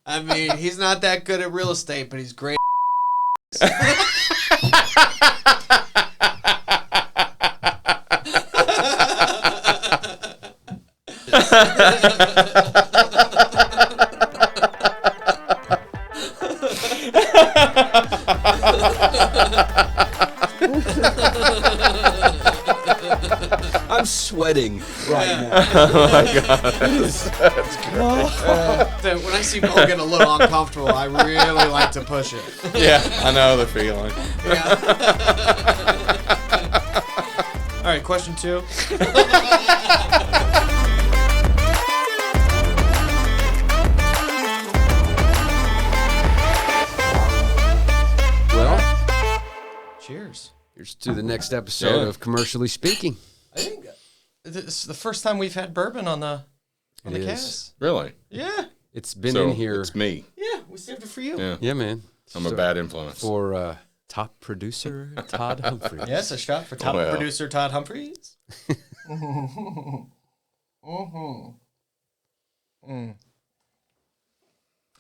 I mean, he's not that good at real estate, but he's great. I'm sweating right now. Oh my god, that's great. When I see Bo get a little uncomfortable, I really like to push it. Yeah, I know the feeling. Yeah. All right, question 2. Well, Cheers. here's to the next episode of Commercially Speaking. I think this is the first time we've had bourbon on the It is. cast. Really? Yeah. It's been So in here. it's me. Yeah, we saved it for you. Yeah. Yeah, man. I'm a bad influence. For top producer Todd Humphreys. Yes, a shot for top Well. producer Todd Humphreys. Mm.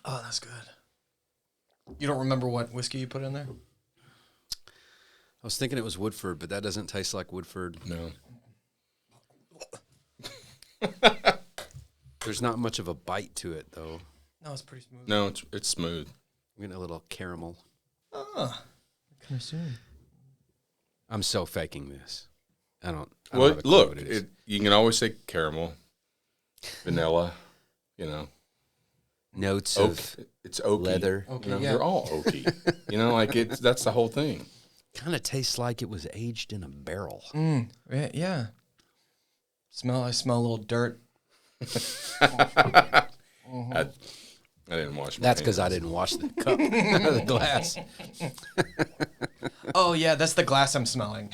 Oh, that's good. You don't remember what whiskey you put in there? I was thinking it was Woodford, but that doesn't taste like Woodford. No. There's not much of a bite to it, though. No, it's pretty smooth. No, it's smooth. I'm getting a little caramel. Oh, kind of soon. I'm so faking this. I don't Well, have a clue look, what it is. you can always say caramel, vanilla, Notes oak. of It's oaky. leather. Okay, You know, yeah. they're all oaky. That's the whole thing. Kind of tastes like it was aged in a barrel. Yeah. I smell a little dirt. I didn't wash my That's because I hands. didn't wash the cup, the glass. Oh, yeah, that's the glass I'm smelling.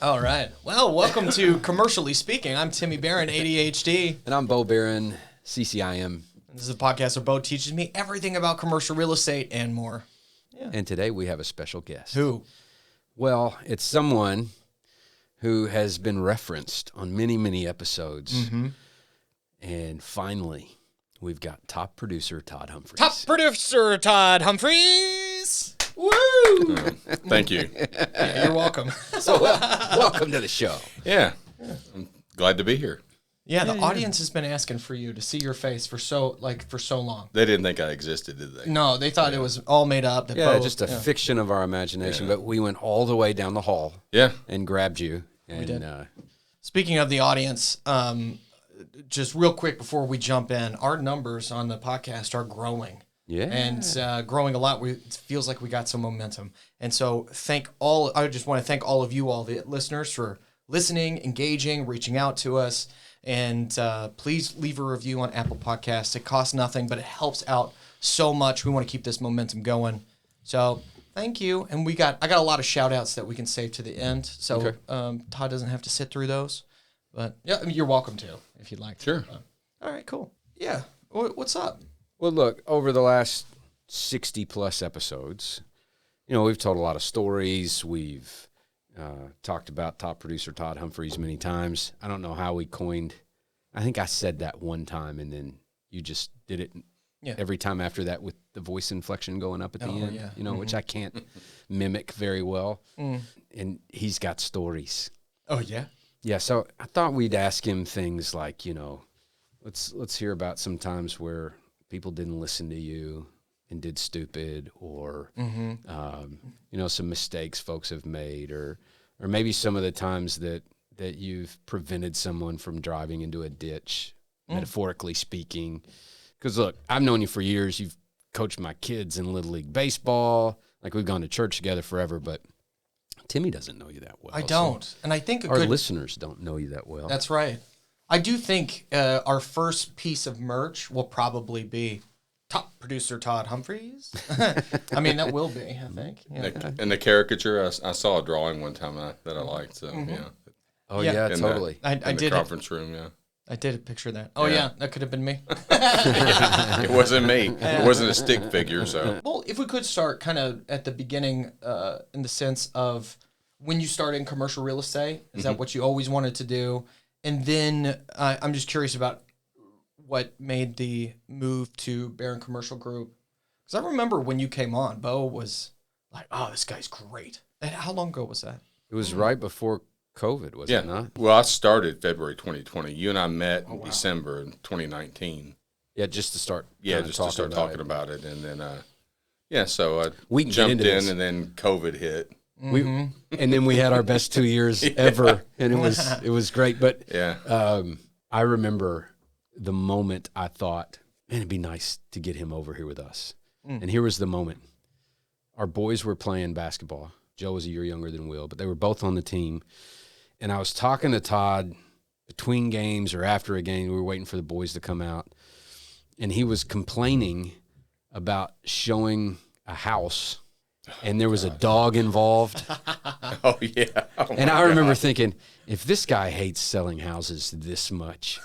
All right. Well, welcome to Commercially Speaking. I'm Timmy Barron, ADHD. And I'm Bo Barron, CCIM. This is a podcast where Bo teaches me everything about commercial real estate and more. And today we have a special guest. Who? Well, it's someone who has been referenced on many, many episodes. And finally, we've got top producer Todd Humphreys. Top producer Todd Humphreys. Woo! Thank you. Yeah, you're welcome. So, welcome to the show. Yeah. I'm glad to be here. Yeah, the audience has been asking for you to see your face for so long. They didn't think I existed, did they? No, they thought it was all made up. That Yeah, Bo, just a fiction of our imagination. But we went all the way down the hall Yeah. and grabbed you. And, did. Speaking of the audience, just real quick before we jump in, our numbers on the podcast are growing. Yeah. And growing a lot. It feels like we got some momentum. And so I just want to thank all of you, all the listeners, for listening, engaging, reaching out to us. And please leave a review on Apple Podcasts. It costs nothing, but it helps out so much. We want to keep this momentum going. So thank you. And I got a lot of shout outs that we can save to the end. So Todd doesn't have to sit through those. But yeah, I mean, you're welcome to if you'd like to. Sure. All right, cool. Yeah. What's up? Well, look, over the last 60 plus episodes, we've told a lot of stories. We've talked about top producer Todd Humphreys many times. I don't know how we coined. I think I said that one time, and then you just did it every time after that with the voice inflection going up at the end. Yeah. Which I can't mimic very well. And he's got stories. Oh yeah. Yeah, so I thought we'd ask him things like, let's hear about some times where people didn't listen to you and did stupid, or some mistakes folks have made, or maybe some of the times that you've prevented someone from driving into a ditch, metaphorically speaking. Because look, I've known you for years. You've coached my kids in Little League baseball. Like, we've gone to church together forever, but Timmy doesn't know you that well. I don't. So and I think our listeners don't know you that well. That's right. I do think our first piece of merch will probably be top producer Todd Humphreys. I mean, that will be, I think. Yeah. And the caricature, I saw a drawing one time that I liked. So, Oh, Yeah. yeah, In totally. I in did the conference room, yeah. I did picture that. Oh, Yeah. yeah, that could have been me. It wasn't me. It wasn't a stick figure, so. Well, if we could start kind of at the beginning in the sense of when you started in commercial real estate, is that what you always wanted to do? And then I'm just curious about what made the move to Barron Commercial Group? Because I remember when you came on, Bo was like, "Oh, this guy's great." And how long ago was that? It was right before COVID, was it not? Well, I started February 2020. You and I met in December 2019. Yeah, just to start. Yeah, just to start talking about it. And then, so I We can get jumped into in, this. and then COVID hit. And then we had our best 2 years ever, and it was great. But I remember the moment I thought, man, it'd be nice to get him over here with us. And here was the moment. Our boys were playing basketball. Joe was a year younger than Will, but they were both on the team. And I was talking to Todd between games or after a game. We were waiting for the boys to come out. And he was complaining about showing a house, and there was a dog involved. Oh, yeah. Oh, and I remember thinking, if this guy hates selling houses this much,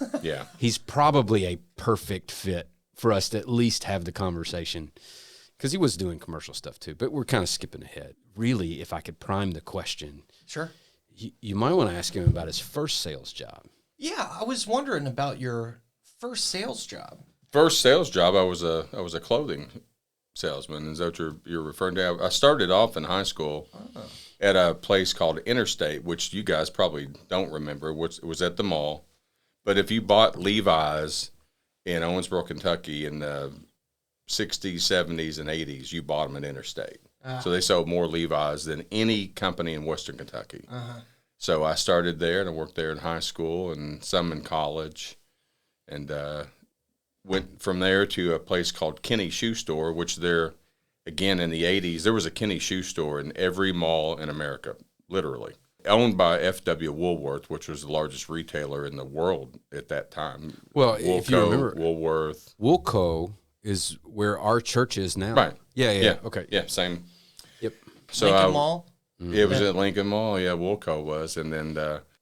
he's probably a perfect fit for us to at least have the conversation, because he was doing commercial stuff too. But we're kind of skipping ahead. Really, if I could prime the question, Sure. you might want to ask him about his first sales job. Yeah, I was wondering about your first sales job. First sales job, I was a clothing salesman. Is that what you're referring to? I started off in high school at a place called Interstate, which you guys probably don't remember, which was at the mall. But if you bought Levi's in Owensboro, Kentucky in the 60s, 70s, and 80s, you bought them at Interstate. So they sold more Levi's than any company in Western Kentucky. So I started there, and I worked there in high school and some in college, and went from there to a place called Kenny Shoe Store, which there, again, in the 80s, there was a Kenny Shoe Store in every mall in America, literally. Owned by F.W. Woolworth, which was the largest retailer in the world at that time. Well, if you remember, Woolworth. Woolco is where our church is now. Right. Yeah. Okay. Yeah, same. Yep. So Lincoln Mall? It was at Lincoln Mall. Yeah, Woolco was. And then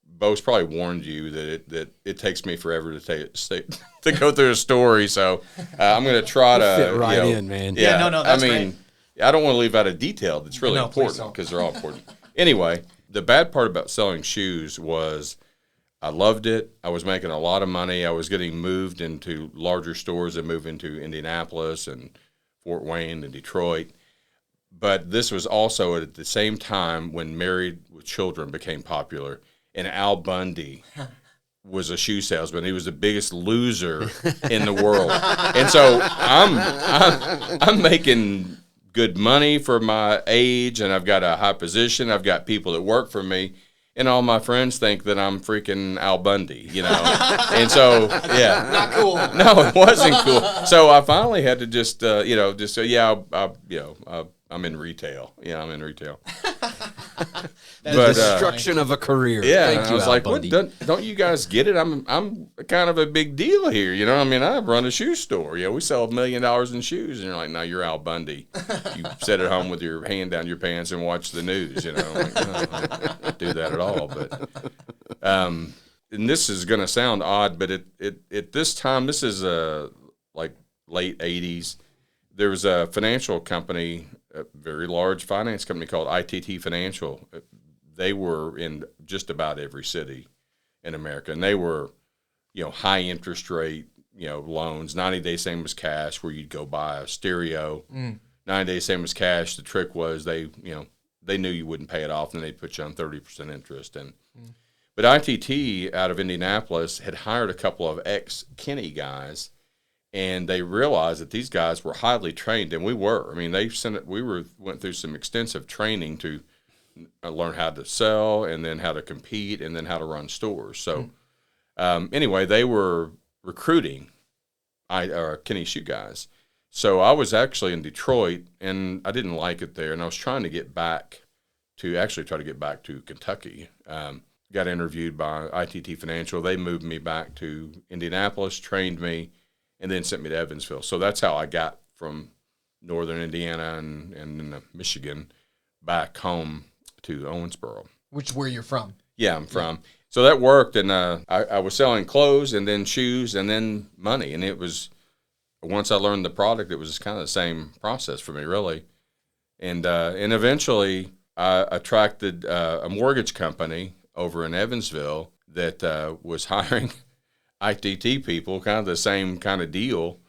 Bo's probably warned you that it takes me forever to go through a story. So I'm going to try to fit right in, man. Yeah, no, that's great. I don't want to leave out a detail that's really No, please important, because they're all important. Anyway, the bad part about selling shoes was I loved it. I was making a lot of money. I was getting moved into larger stores and moved into Indianapolis and Fort Wayne and Detroit. But this was also at the same time when Married with Children became popular, and Al Bundy was a shoe salesman. He was the biggest loser in the world. And so I'm making good money for my age, and I've got a high position. I've got people that work for me, and all my friends think that I'm freaking Al Bundy, And so, yeah. Not cool. No, it wasn't cool. So I finally had to just say, I'm in retail. Yeah, I'm in retail. The destruction of a career. Yeah, Thank you, I was Al like, Bundy. what? Don't you guys get it? I'm kind of a big deal here. I run a shoe store. We sell $1 million in shoes, and you're like, no, you're Al Bundy. You sit at home with your hand down your pants and watch the news. Like, no, I don't do that at all. But and this is going to sound odd, but at this time, this is like late 80s. There was a financial company, a very large finance company called ITT Financial. They were in just about every city in America, and they were, high interest rate, loans. 90 days same as cash, where you'd go buy a stereo. 90 days same as cash. The trick was they knew you wouldn't pay it off, and they'd put you on 30% interest. But ITT out of Indianapolis had hired a couple of ex-Kenny guys. And they realized that these guys were highly trained, and we were. Went through some extensive training to learn how to sell, and then how to compete, and then how to run stores. So, anyway, they were recruiting Kenny Shoe guys. So I was actually in Detroit, and I didn't like it there, and I was trying to get back to Kentucky. Got interviewed by ITT Financial. They moved me back to Indianapolis, trained me, and then sent me to Evansville. So that's how I got from northern Indiana and Michigan back home to Owensboro. Which is where you're from. Yeah, I'm from. So that worked, and I was selling clothes and then shoes and then money. And it was, once I learned the product, it was kind of the same process for me, really. And eventually I attracted a mortgage company over in Evansville that was hiring ITT people, kind of the same kind of deal.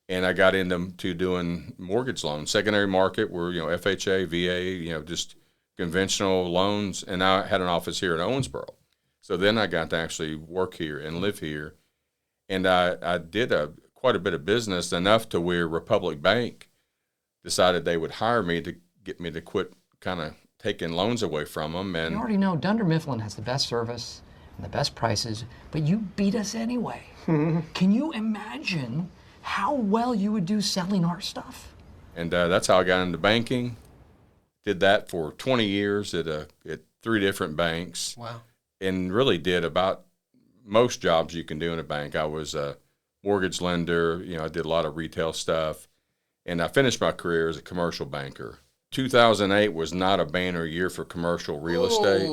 And I got into doing mortgage loans, secondary market, where, FHA, VA, just conventional loans. And I had an office here in Owensboro. So then I got to actually work here and live here. And I did quite a bit of business, enough to where Republic Bank decided they would hire me to get me to quit kind of taking loans away from them. And You already know Dunder Mifflin has the best service and the best prices, but you beat us anyway. Can you imagine how well you would do selling our stuff? And that's how I got into banking. Did that for 20 years at 3 different banks. Wow. And really did about most jobs you can do in a bank. I was a mortgage lender. I did a lot of retail stuff. And I finished my career as a commercial banker. 2008 was not a banner year for commercial real estate.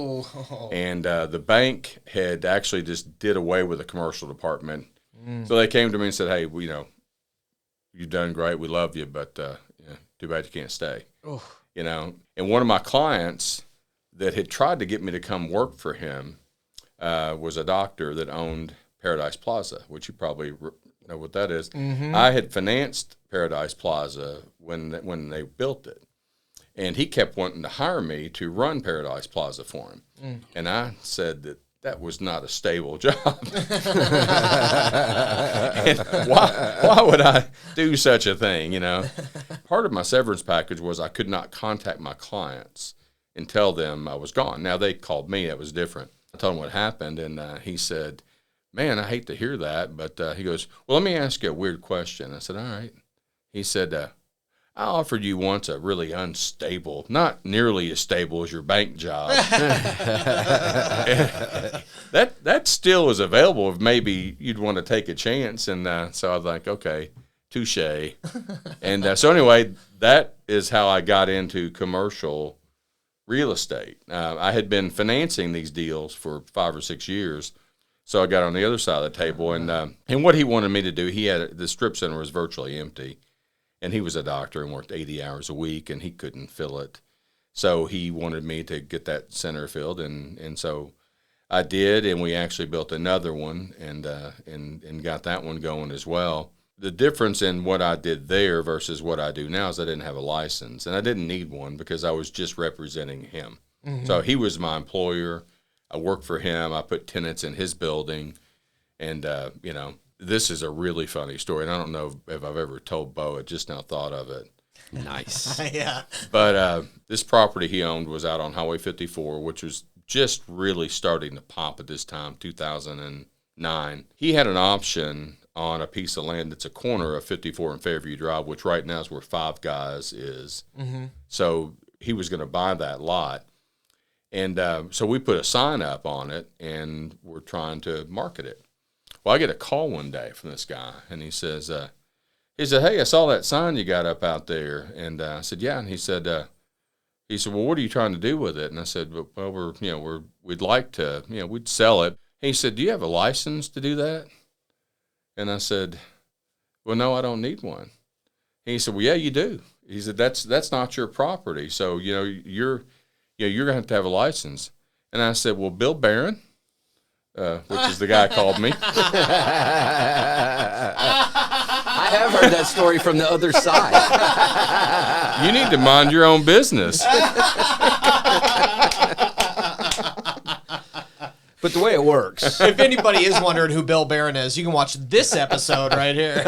And the bank had actually just did away with the commercial department. So they came to me and said, hey, you've done great. We love you, but too bad you can't stay. And one of my clients that had tried to get me to come work for him was a doctor that owned Paradise Plaza, which you probably know what that is. I had financed Paradise Plaza when they built it. And he kept wanting to hire me to run Paradise Plaza for him. And I said that was not a stable job. And why would I do such a thing, Part of my severance package was I could not contact my clients and tell them I was gone. Now, they called me. That was different. I told him what happened, and he said, man, I hate to hear that. But he goes, well, let me ask you a weird question. I said, all right. He said, I offered you once a really unstable, not nearly as stable as your bank job. that still is available if maybe you'd want to take a chance. And so I was like, okay, touche. And so anyway, that is how I got into commercial real estate. I had been financing these deals for 5 or 6 years. So I got on the other side of the table. And what he wanted me to do, the strip center was virtually empty. And he was a doctor and worked 80 hours a week, and he couldn't fill it. So he wanted me to get that center filled, and so I did, and we actually built another one and got that one going as well. The difference in what I did there versus what I do now is I didn't have a license, and I didn't need one because I was just representing him. So he was my employer. I worked for him. I put tenants in his building, and this is a really funny story, and I don't know if I've ever told Bo. I just now thought of it. Nice. Yeah. But this property he owned was out on Highway 54, which was just really starting to pop at this time, 2009. He had an option on a piece of land that's a corner of 54 and Fairview Drive, which right now is where Five Guys is. So he was going to buy that lot. And so we put a sign up on it, and we're trying to market it. Well, I get a call one day from this guy, and he says, hey, I saw that sign you got up out there. And I said, yeah. And he said, well, what are you trying to do with it? And I said, well, we'd like to, we'd sell it. And he said, do you have a license to do that? And I said, well, no, I don't need one. And he said, well, yeah, you do. He said, that's not your property. So, you're going to have a license. And I said, well, Bill Barron, which is the guy called me. I have heard that story from the other side. You need to mind your own business. But the way it works. If anybody is wondering who Bill Barron is, you can watch this episode right here.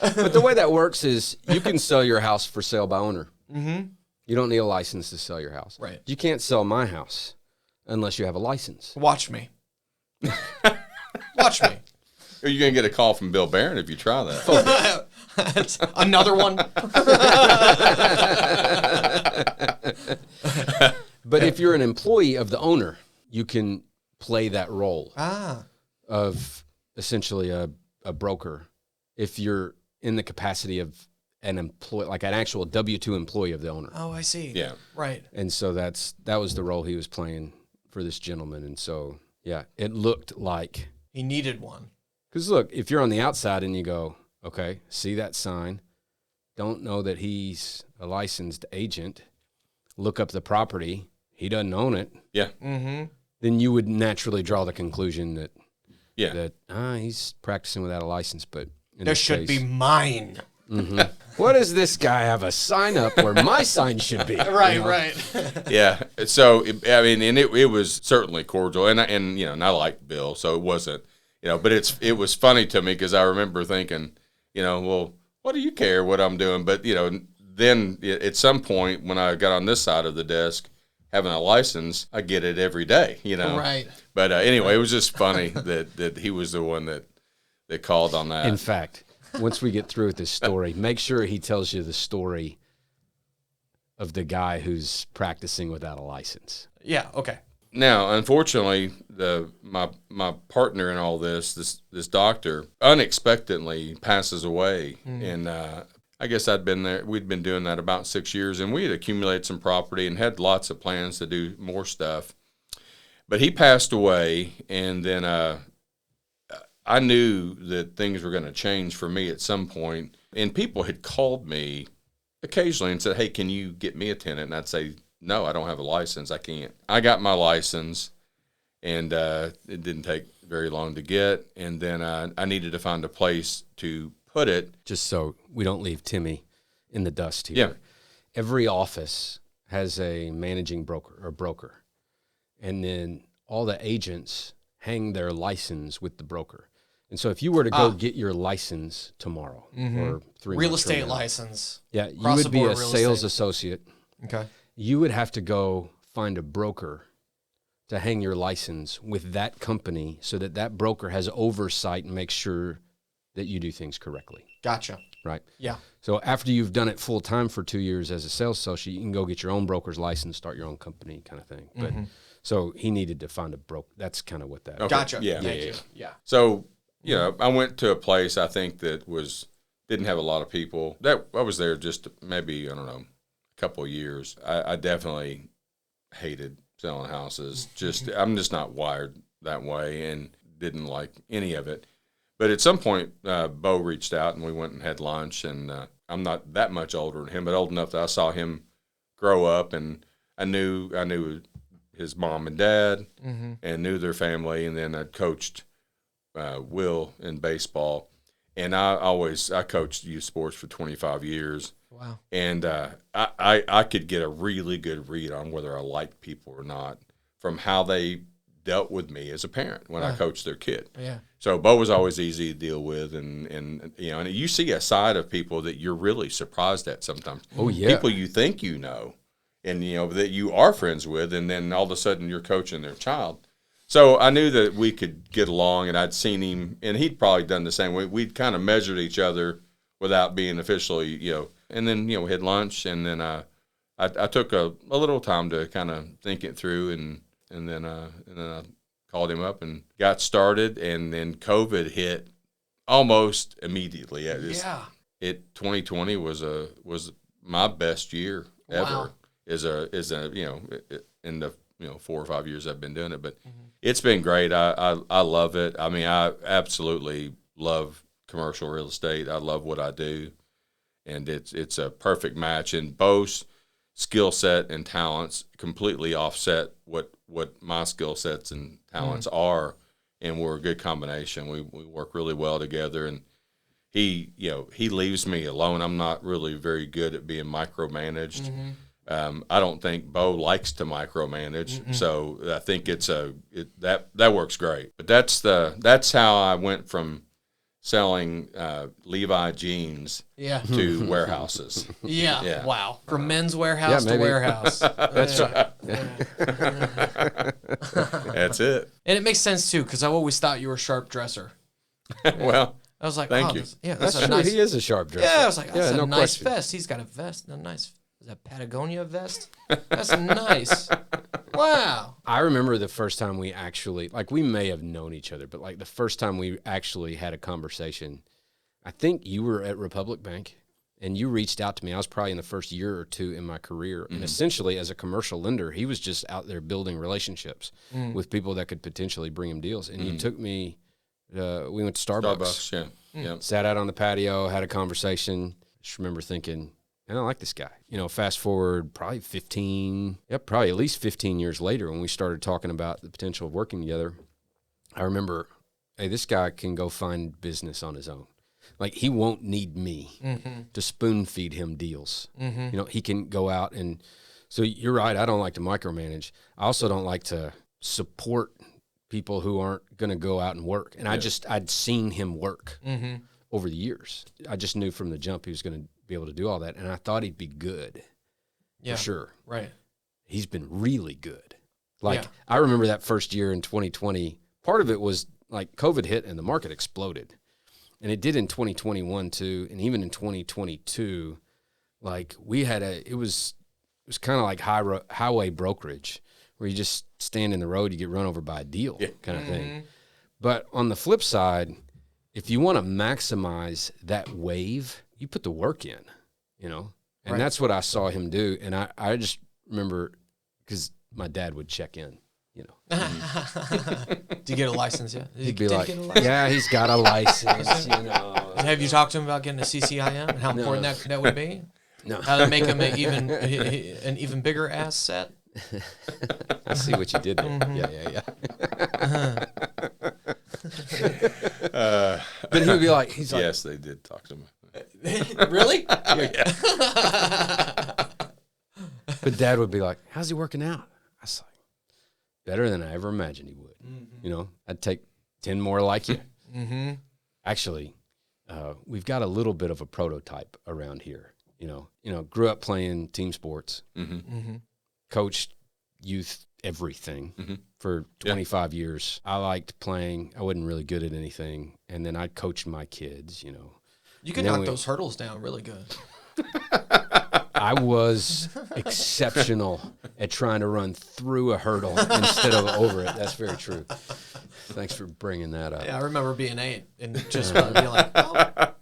But the way that works is you can sell your house for sale by owner. You don't need a license to sell your house. Right. You can't sell my house unless you have a license. Watch me. Watch me. Are you going to get a call from Bill Barron if you try that? Another one. But if you're an employee of the owner, you can play that role of essentially a broker. If you're in the capacity of an employee, like an actual W-2 employee of the owner. Oh, I see. Yeah. Right. And so that was the role he was playing for this gentleman. And so, yeah, it looked like he needed one. Because look, if you're on the outside and you go, okay, see that sign, don't know that he's a licensed agent, look up the property, he doesn't own it. Yeah. then you would naturally draw the conclusion that Yeah. that he's practicing without a license. But in There this should case, be mine. what does this guy have a sign up where my sign should be? Right, right. Yeah. So, I mean, and it was certainly cordial. And I like Bill, so it wasn't, but it was funny to me because I remember thinking, well, what do you care what I'm doing? But, then at some point when I got on this side of the desk, having a license, I get it every day, Right. But anyway, it was just funny that he was the one that called on that. In fact, once we get through with this story, make sure he tells you the story of the guy who's practicing without a license. Yeah, okay. Now, unfortunately, my partner in all this doctor, unexpectedly passes away, and I guess I'd been there. We'd been doing that about 6 years, and we had accumulated some property and had lots of plans to do more stuff. But he passed away, and then I knew that things were going to change for me at some point. And people had called me occasionally and said, "Hey, can you get me a tenant?" And I'd say, "No, I don't have a license. I can't." I got my license, and it didn't take very long to get. And then I needed to find a place to put it. Just so we don't leave Timmy in the dust here. Yeah. Every office has a managing broker, and then all the agents hang their license with the broker. And so if you were to go get your license tomorrow or 3 Real months from estate now, license. yeah, you Across the would be board a real sales estate. associate. Okay. You would have to go find a broker to hang your license with that company so that broker has oversight and makes sure that you do things correctly, Gotcha. right? Yeah. So after you've done it full time for 2 years as a sales associate, you can go get your own broker's license, start your own company kind of thing. But so he needed to find a broker. That's kind of what that Okay. Gotcha. Yeah. Thank you. Yeah. So, I went to a place I think that didn't have a lot of people. That I was there just maybe, I don't know, a couple of years. I definitely hated selling houses. I'm just not wired that way and didn't like any of it. But at some point, Bo reached out and we went and had lunch. And I'm not that much older than him, but old enough that I saw him grow up, and I knew his mom and dad and knew their family. And then I coached Will in baseball, and I coached youth sports for 25 years. Wow. And I could get a really good read on whether I liked people or not from how they dealt with me as a parent when I coached their kid. Yeah. So Bo was always easy to deal with, and you see a side of people that you're really surprised at sometimes. Oh, yeah. People you think you know, and that you are friends with, and then all of a sudden you're coaching their child. So I knew that we could get along, and I'd seen him, and he'd probably done the same way. We'd kind of measured each other without being officially, And then we had lunch, and then I took a little time to kind of think it through, and then I called him up and got started, and then COVID hit almost immediately. 2020 was my best year ever. Wow. Is in the 4 or 5 years I've been doing it, but it's been great. I love it. I mean, I absolutely love commercial real estate. I love what I do, and it's a perfect match. And Bo's skill set and talents completely offset what my skill sets and talents are, and we're a good combination. We work really well together, and he leaves me alone. I'm not really very good at being micromanaged. I don't think Bo likes to micromanage, so I think that works great. But that's how I went from selling Levi jeans to warehouses. Yeah. Wow. From men's warehouse to maybe. warehouse. That's right. That's it. And it makes sense too, because I always thought you were a sharp dresser. Well, I was like, Thank you. That's That's a true. nice. He is a sharp dresser. Yeah, I was like, that's a no nice question. vest. He's got a vest, is that Patagonia vest? That's nice. Wow. I remember the first time we actually, we may have known each other, but the first time we actually had a conversation, I think you were at Republic Bank and you reached out to me. I was probably in the first year or two in my career. And essentially as a commercial lender, he was just out there building relationships with people that could potentially bring him deals. And you took me, we went to Starbucks. yeah. Sat out on the patio, had a conversation. Just remember thinking, and I like this guy. You know, fast forward probably at least 15 years later when we started talking about the potential of working together, I remember, hey, this guy can go find business on his own. Like, he won't need me to spoon feed him deals. You know, he can go out and, so you're right, I don't like to micromanage. I also don't like to support people who aren't going to go out and work. And I'd seen him work over the years. I just knew from the jump he was going to be able to do all that. And I thought he'd be good for sure. Right. He's been really good. Like, I remember that first year in 2020, part of it was like COVID hit and the market exploded. And it did in 2021 too. And even in 2022, like it was kind of like highway brokerage where you just stand in the road, you get run over by a deal kind of thing. But on the flip side, if you want to maximize that wave, you put the work in, you know? And that's what I saw him do. And I just remember, because my dad would check in, you know. Do you get a license yet? He'd be like, yeah, he's got a license, you know. Have you talked to him about getting a CCIM and how important that would be? No. How to make him an even bigger asset? I see what you did there. But he would be like, he's like, yes, they did talk to me. Really? But Dad would be like, how's he working out? I was like, better than I ever imagined he would. You know, I'd take 10 more like you. Actually, we've got a little bit of a prototype around here. You know, grew up playing team sports, coached youth everything for 25 years. I liked playing. I wasn't really good at anything. And then I coached my kids, you know. You can knock those hurdles down really good. I was exceptional at trying to run through a hurdle instead of over it. That's very true. Thanks for bringing that up. Yeah, I remember being 8 and just being like, oh,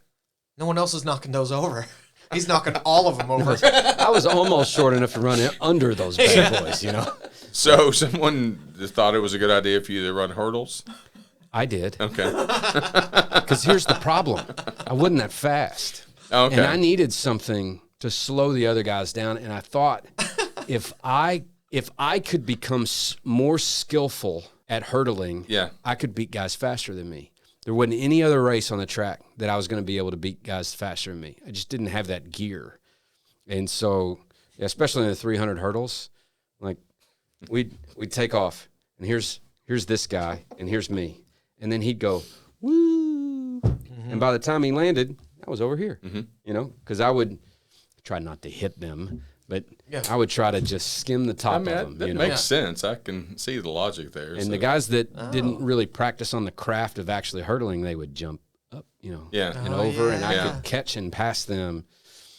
no one else is knocking those over. He's knocking all of them over. I was almost short enough to run under those bad boys, you know. So someone thought it was a good idea for you to run hurdles? I did. Okay. Because here's the problem. I wasn't that fast. Okay. And I needed something to slow the other guys down. And I thought if I could become more skillful at hurdling, I could beat guys faster than me. There wasn't any other race on the track that I was going to be able to beat guys faster than me. I just didn't have that gear. And so, especially in the 300 hurdles, like we'd take off, and here's this guy, and here's me. And then he'd go, woo. And by the time he landed, I was over here, you know, because I would try not to hit them, but I would try to just skim the top of them. That makes sense. I can see the logic there. And the guys that didn't really practice on the craft of actually hurdling, they would jump up, you know, and over, and I could catch and pass them.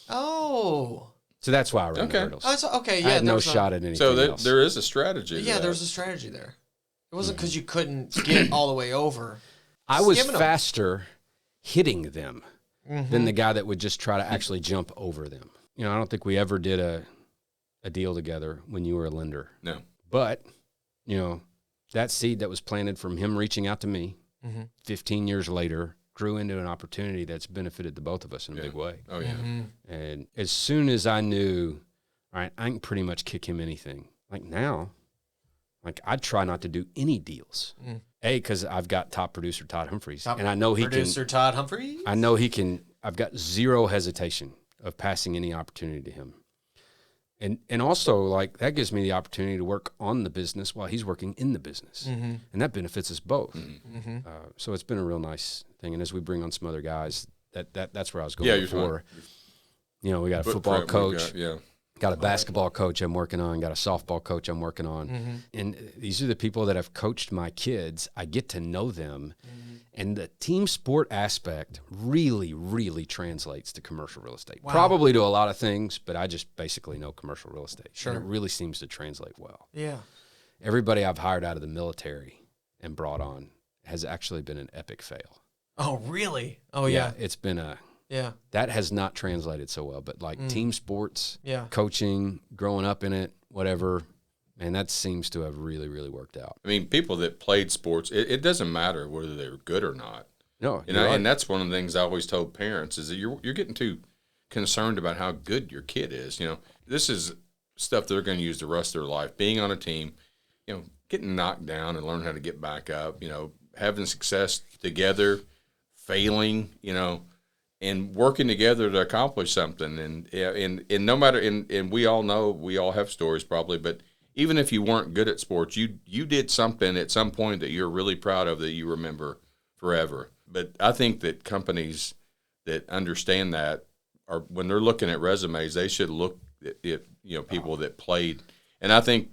Oh. So that's why I ran the hurdles. Okay, yeah. I had no shot at anything else. There is a strategy. Yeah, there's a strategy there. It wasn't because you couldn't get all the way over. I was faster hitting them than the guy that would just try to actually jump over them. You know, I don't think we ever did a deal together when you were a lender. No. But, you know, that seed that was planted from him reaching out to me 15 years later grew into an opportunity that's benefited the both of us in a big way. Oh, yeah. And as soon as I knew, all right, I can pretty much kick him anything. Like now, like I'd try not to do any deals. Because I've got top producer Todd Humphreys. And I know he can. Producer Todd Humphreys? I know he can. I've got zero hesitation of passing any opportunity to him. And also, like, that gives me the opportunity to work on the business while he's working in the business. And that benefits us both. So it's been a real nice thing. And as we bring on some other guys, that's where I was going before. You know, we got a football coach. Got a basketball coach I'm working on, got a softball coach I'm working on. And these are the people that have coached my kids. I get to know them. And the team sport aspect really, really translates to commercial real estate. Wow. Probably to a lot of things, but I just basically know commercial real estate. Sure. And it really seems to translate well. Yeah. Everybody I've hired out of the military and brought on has actually been an epic fail. Oh, really? Oh, yeah. It's been that has not translated so well, but like team sports, coaching, growing up in it, whatever, man, that seems to have really, really worked out. I mean, people that played sports, it doesn't matter whether they were good or not. No, and that's one of the things I always told parents is that you're getting too concerned about how good your kid is. This is stuff they're going to use the rest of their life. Being on a team, getting knocked down and learn how to get back up, having success together, failing, and working together to accomplish something. And no matter, and we all know, we all have stories probably, but even if you weren't good at sports, you did something at some point that you're really proud of that you remember forever. But I think that companies that understand that are, when they're looking at resumes, they should look at people that played. And I think,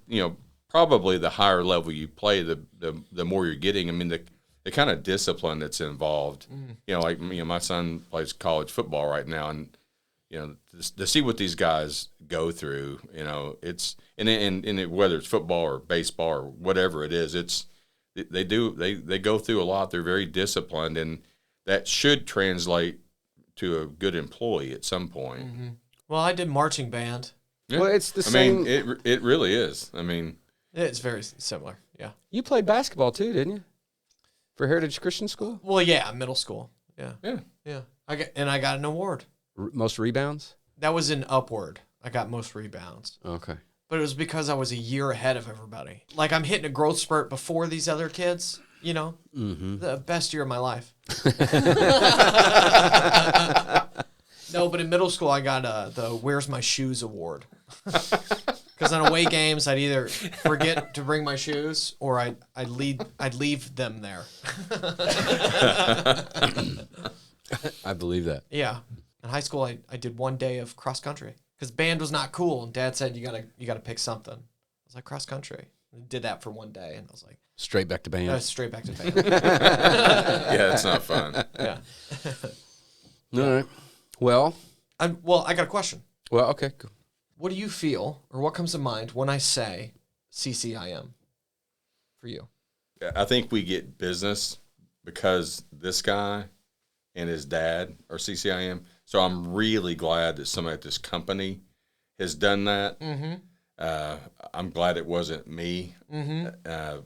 probably the higher level you play, the more you're getting. I mean, the kind of discipline that's involved. My son plays college football right now, and to see what these guys go through, it's and whether it's football or baseball or whatever it is, they go through a lot. They're very disciplined, and that should translate to a good employee at some point. Mm-hmm. Well, I did marching band. Yeah. Well, it's the same. I mean, it really is. I mean, it's very similar. Yeah. You played basketball too, didn't you? For Heritage Christian School? Well, yeah, middle school. Yeah. Yeah. I got an award. Most rebounds? That was in upward. I got most rebounds. Okay. But it was because I was a year ahead of everybody. Like, I'm hitting a growth spurt before these other kids, Mm-hmm. The best year of my life. No, but in middle school, I got the Where's My Shoes award. Because on away games, I'd either forget to bring my shoes or I'd leave them there. I believe that. Yeah. In high school, I did 1 day of cross country because band was not cool, and Dad said you gotta pick something. I was like, cross country. I did that for 1 day, and I was like, straight back to band. Straight back to band. Yeah, it's not fun. Yeah. All right. Well, I got a question. Well, okay. Cool. What do you feel, or what comes to mind when I say CCIM for you? I think we get business because this guy and his dad are CCIM. So I'm really glad that somebody at this company has done that. Mm-hmm. I'm glad it wasn't me. Mm-hmm.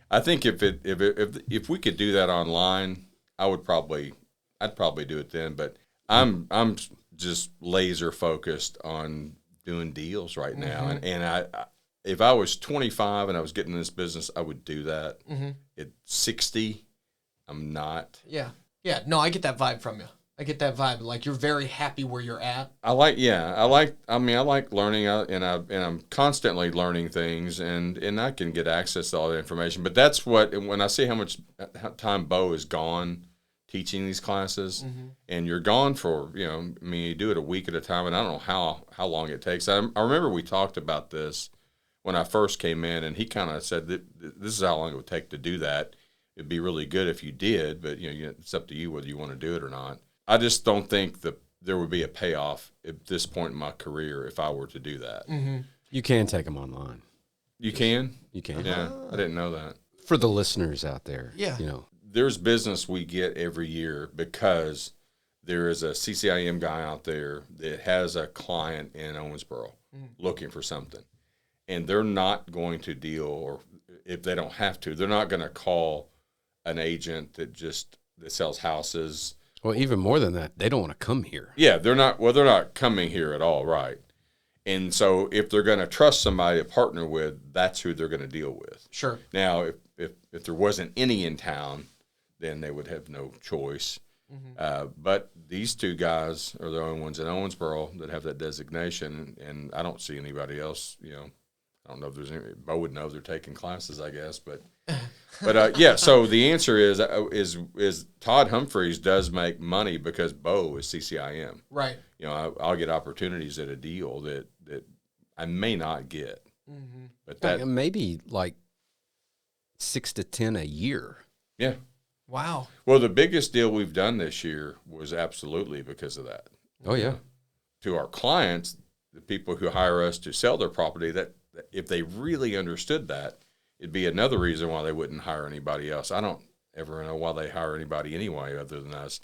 I think if we could do that online, I'd probably do it then. But I'm just laser focused on doing deals right now. Mm-hmm. And I if I was 25 and I was getting in this business, I would do that. Mm-hmm. At 60, I'm not. Yeah. Yeah. No, I get that vibe from you. I get that vibe. Like, you're very happy where you're at. I like learning, and I'm constantly learning things, and I can get access to all the information. But that's when I see how much time Bo is gone teaching these classes, mm-hmm. and you're gone for, you do it a week at a time, and I don't know how long it takes. I remember we talked about this when I first came in, and he kind of said that this is how long it would take to do that. It'd be really good if you did, but it's up to you whether you want to do it or not. I just don't think that there would be a payoff at this point in my career if I were to do that. Mm-hmm. You can take them online. You can? You can. Yeah, I didn't know that. For the listeners out there, yeah. There's business we get every year because there is a CCIM guy out there that has a client in Owensboro looking for something. And they're not going to deal, or if they don't have to, they're not going to call an agent that sells houses. Well, even more than that, they don't want to come here. Yeah, they're not coming here at all, right? And so if they're going to trust somebody to partner with, that's who they're going to deal with. Sure. Now, if there wasn't any in town, then they would have no choice. Mm-hmm. But these two guys are the only ones in Owensboro that have that designation, and I don't see anybody else. I don't know if there's any. Bo would know they're taking classes, I guess, but yeah. So the answer is Todd Humphreys does make money because Bo is CCIM. Right. I'll get opportunities at a deal that I may not get, mm-hmm. but that maybe like 6 to 10 a year. Yeah. Wow. Well, the biggest deal we've done this year was absolutely because of that. Oh yeah. To our clients, the people who hire us to sell their property, that if they really understood that, it'd be another reason why they wouldn't hire anybody else. I don't ever know why they hire anybody anyway other than us.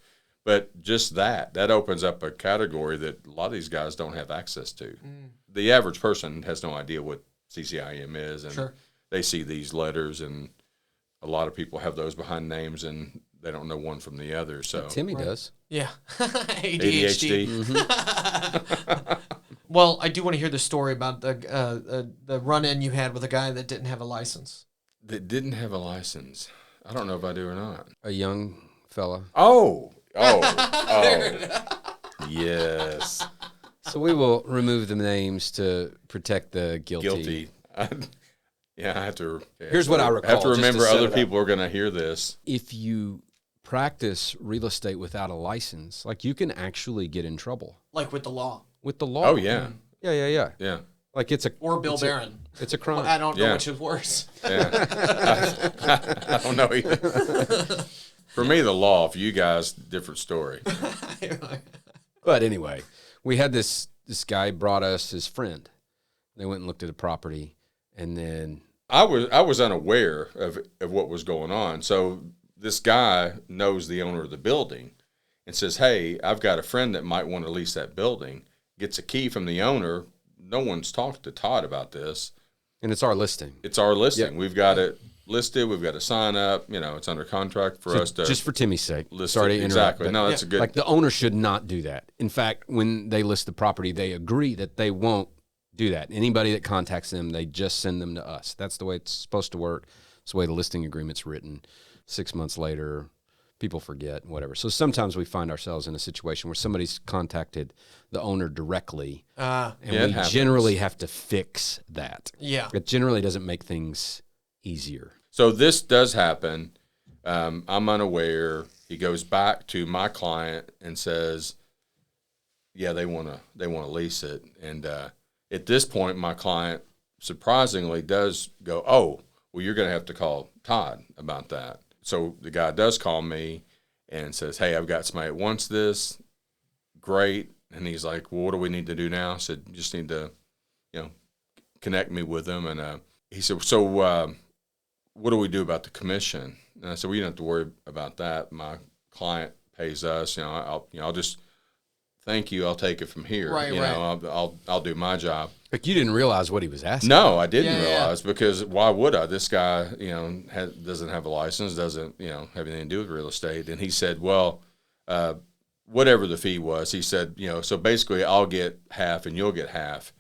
But just that opens up a category that a lot of these guys don't have access to. Mm. The average person has no idea what CCIM is, and sure. They see these letters, and a lot of people have those behind names, and they don't know one from the other. So Timmy does. Yeah. ADHD. ADHD. Well, I do want to hear the story about the run-in you had with a guy that didn't have a license. That didn't have a license. I don't know if I do or not. A young fella. Oh. Yes. So we will remove the names to protect the guilty. Yeah, I have to. Here's what I recall. I have to just remember set other it up. people are going to hear this. If you practice real estate without a license, like you can actually get in trouble Like with the law. with the law. Oh, yeah. Yeah. Yeah. Like it's a Or Bill Barron. It's a crime. I don't know Yeah. which is worse. Yeah. I don't know either. For me, the law. For you guys, different story. But anyway, we had this guy brought us his friend. They went and looked at the property, and then I was unaware of what was going on. So this guy knows the owner of the building and says, "Hey, I've got a friend that might want to lease that building." Gets a key from the owner. No one's talked to Todd about this. and it's our listing. It's our listing. Yeah. We've got it listed. We've got to sign up. You know, it's under contract for us to Just for Timmy's sake. list Sorry it. to interrupt. Exactly. but No, that's a good. like the owner should not do that. In fact, when they list the property, they agree that they won't do that. Anybody that contacts them, they just send them to us. That's the way it's supposed to work. It's the way the listing agreement's written. 6 months later, people forget, whatever. So sometimes we find ourselves in a situation where somebody's contacted the owner directly, and Yeah, it we happens. generally have to fix that. Yeah. It generally doesn't make things easier. So this does happen. I'm unaware. He goes back to my client and says, "Yeah, they want to lease it." And at this point, my client surprisingly does go, "Oh, well, you're going to have to call Todd about that." So the guy does call me and says, "Hey, I've got somebody that wants this. Great." And he's like, "Well, what do we need to do now?" I said, "You just need to, connect me with them." And he said, "So what do we do about the commission?" And I said, "Well, you don't have to worry about that. My client pays us. I'll just thank you. I'll take it from here. Right, right. I'll do my job." Like you didn't realize what he was asking. No, I didn't Yeah, yeah. realize because why would I? This guy, doesn't have a license, doesn't, have anything to do with real estate. And he said, "Well, whatever the fee was," he said, "so basically I'll get half and you'll get half."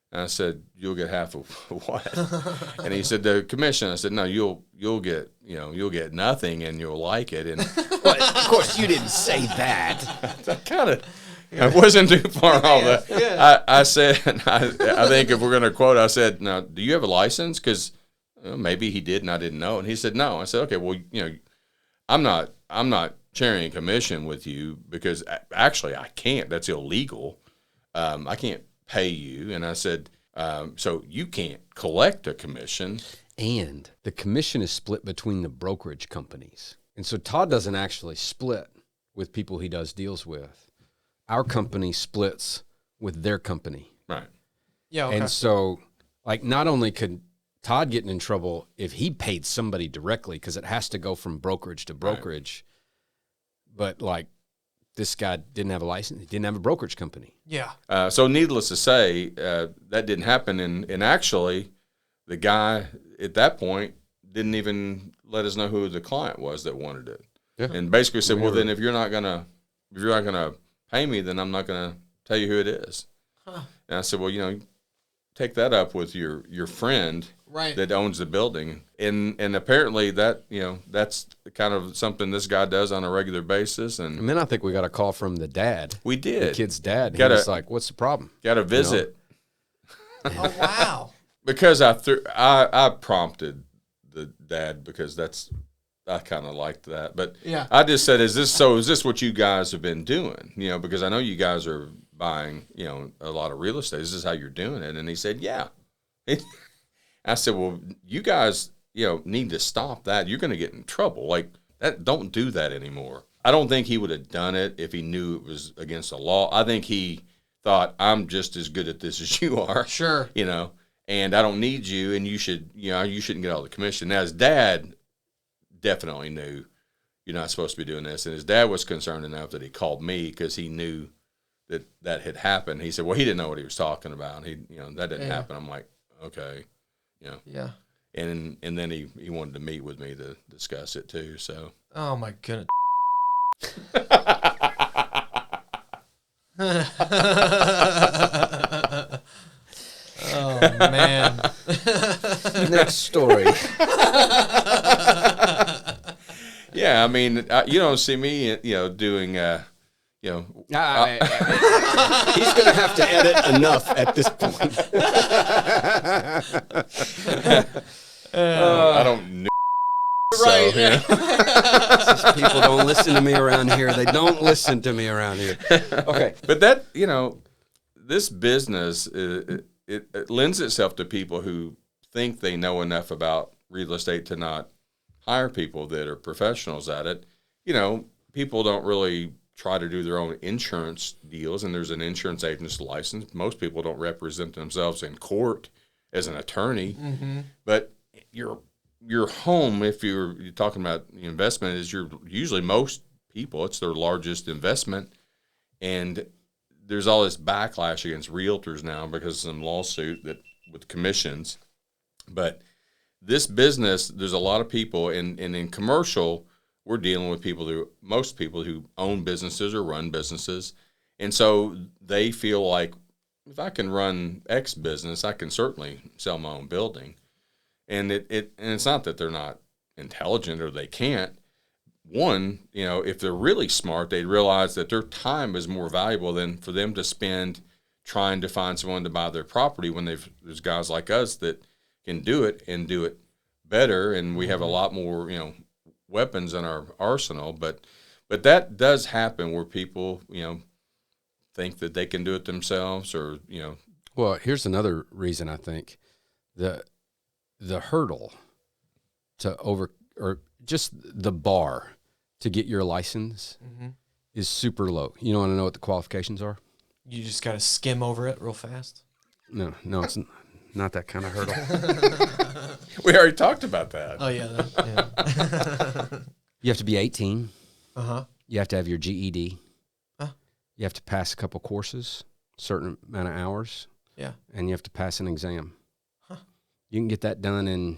And I said, "You'll get half of what?" And he said, "The commission." I said, "No, you'll get, you'll get nothing and you'll like it." And But of course, you didn't say that. I wasn't too far off. I said, I think if we're going to quote, I said, "Now, do you have a license?" Because maybe he did and I didn't know. And he said, "No." I said, "Okay, well, I'm not sharing a commission with you because actually I can't. That's illegal. I can't pay you." And I said, "So you can't collect a commission." And the commission is split between the brokerage companies. And so Todd doesn't actually split with people he does deals with. Our company splits with their company. Right. Yeah. Okay. And so, like, not only could Todd get in trouble if he paid somebody directly, because it has to go from brokerage to brokerage, but, like, this guy didn't have a license. He didn't have a brokerage company. Yeah. So needless to say, that didn't happen. And actually, the guy at that point didn't even let us know who the client was that wanted it. Yeah. And basically said, "Well, then if you're not gonna pay me, then I'm not gonna tell you who it is." Huh. And I said, "Well, take that up with your friend Right. that owns the building." And apparently that that's kind of something this guy does on a regular basis. And And then I think we got a call from the dad, we the did kid's dad. He Gotta- was like, "What's the problem?" got a visit. Oh wow. Because I prompted the dad because I kind of liked that, but Yeah. I just said, "Is this what you guys have been doing? Because I know you guys are buying, a lot of real estate. Is this how you're doing it?" And he said, "Yeah." I said, "Well, you guys, need to stop that. You're going to get in trouble. Like that. Don't do that anymore." I don't think he would have done it if he knew it was against the law. I think he thought, "I'm just as good at this as you are." Sure. And I don't need you, and you shouldn't get all the commission. Now, his dad definitely knew you're not supposed to be doing this, and his dad was concerned enough that he called me because he knew that had happened. He said, "Well, he didn't know what he was talking about. That didn't happen." I'm like, "Okay, Yeah. And then he wanted to meet with me to discuss it too. So. Oh my goodness. Oh man. Next story. Yeah, I mean, you don't see me, doing, He's going to have to edit enough at this point. I don't know. Right. So, yeah. People don't listen to me around here. They don't listen to me around here. Okay. But that, this business, it lends itself to people who think they know enough about real estate to not hire people that are professionals at it. People don't really try to do their own insurance deals, and there's an insurance agent's license. Most people don't represent themselves in court as an attorney. Mm-hmm. But your home, if you're talking about investment, is usually most people, it's their largest investment. And there's all this backlash against realtors now because of some lawsuit with commissions. But this business, there's a lot of people, and in commercial, we're dealing with most people who own businesses or run businesses. And so they feel like, if I can run X business, I can certainly sell my own building. And it's not that they're not intelligent or they can't. One, if they're really smart, they realize that their time is more valuable than for them to spend trying to find someone to buy their property when there's guys like us that can do it and do it better. And we have a lot more, weapons in our arsenal. But that does happen where people, think that they can do it themselves or. Well, here's another reason I think the hurdle to or just the bar to get your license is super low. You want to know what the qualifications are? You just got to skim over it real fast. No, it's not that kind of hurdle. We already talked about that. Oh, yeah. Yeah. You have to be 18. Uh-huh. You have to have your GED. You have to pass a couple courses, certain amount of hours. Yeah. And you have to pass an exam. You can get that done in